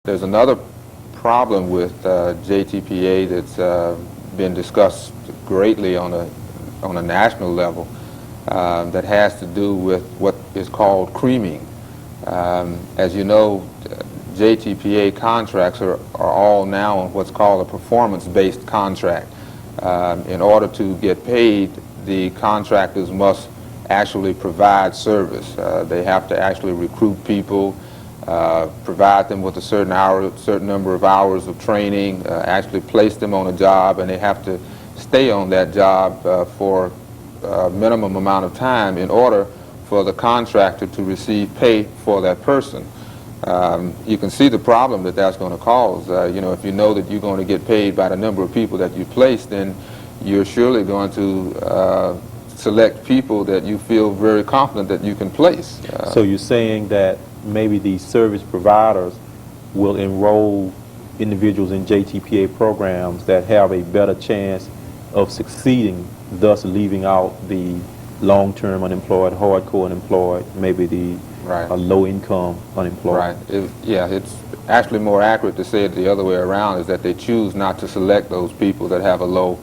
There's another problem with JTPA that's been discussed greatly on a national level that has to do with what is called creaming. As you know, JTPA contracts are all now on what's called a performance-based contract. In order to get paid, the contractors must actually provide service. They have to actually recruit people, provide them with a certain number of hours of training, actually place them on a job, and they have to stay on that job for a minimum amount of time in order for the contractor to receive pay for that person. You can see the problem that that's going to cause. You know, if you know that you're going to get paid by the number of people that you place, then you're surely going to select people that you feel very confident that you can place. So you're saying that maybe these service providers will enroll individuals in JTPA programs that have a better chance of succeeding, thus leaving out the long-term unemployed, hardcore unemployed, maybe the low-income unemployed. Right. Yeah, it's actually more accurate to say it the other way around, is that they choose not to select those people that have a low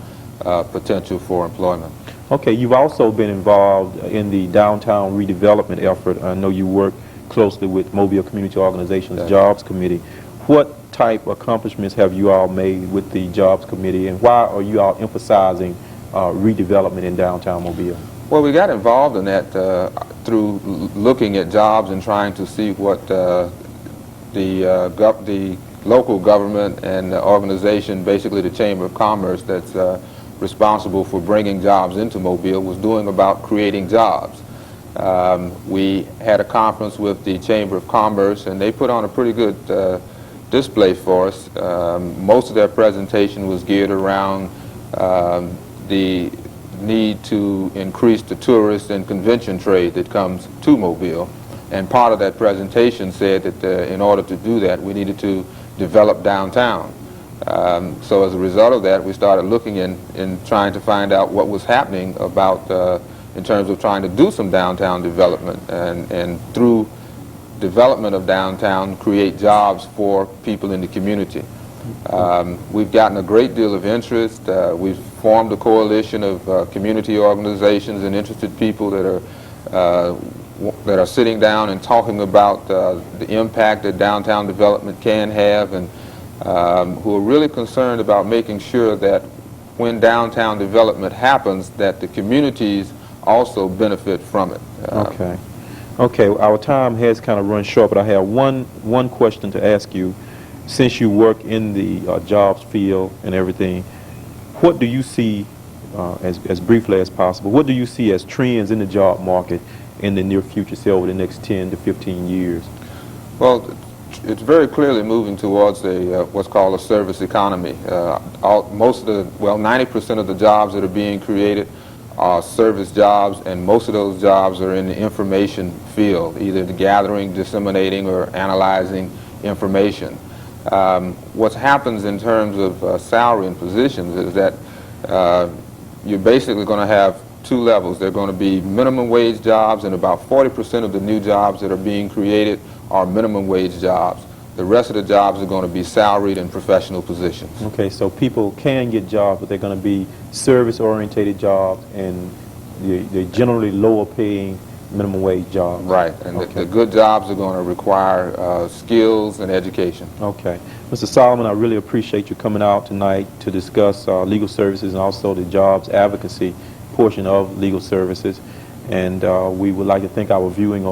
potential for employment. Okay, you've also been involved in the downtown redevelopment effort. I know you work closely with Mobile Community Organizations Jobs Committee. What type of accomplishments have you all made with the Jobs Committee, and why are you all emphasizing redevelopment in downtown Mobile? Well, we got involved in that through looking at jobs and trying to see what the local government and the organization, basically the Chamber of Commerce that's responsible for bringing jobs into Mobile, was doing about creating jobs. We had a conference with the Chamber of Commerce, and they put on a pretty good display for us. Most of their presentation was geared around the need to increase the tourist and convention trade that comes to Mobile. And part of that presentation said that in order to do that, we needed to develop downtown. So as a result of that, we started looking in trying to find out what was happening about in terms of trying to do some downtown development, and through development of downtown, create jobs for people in the community. We've gotten a great deal of interest. We've formed a coalition of community organizations and interested people that are sitting down and talking about the impact that downtown development can have, and who are really concerned about making sure that when downtown development happens, that the communities also benefit from it. Okay, our time has kind of run short, but I have one question to ask you. Since you work in the jobs field and everything, what do you see, as briefly as possible, what do you see as trends in the job market in the near future, say over the next 10 to 15 years? Well, it's very clearly moving towards what's called a service economy. 90% of the jobs that are being created are service jobs, and most of those jobs are in the information field, either the gathering, disseminating, or analyzing information. What happens in terms of salary and positions is that you're basically going to have two levels. They're going to be minimum wage jobs, and about 40% of the new jobs that are being created are minimum wage jobs. The rest of the jobs are going to be salaried and professional positions. Okay, so people can get jobs, but they're going to be service-orientated jobs, and they're generally lower-paying minimum wage jobs. Right, and the good jobs are going to require skills and education. Okay. Mr. Solomon, I really appreciate you coming out tonight to discuss legal services and also the jobs advocacy portion of legal services. And we would like to thank our viewing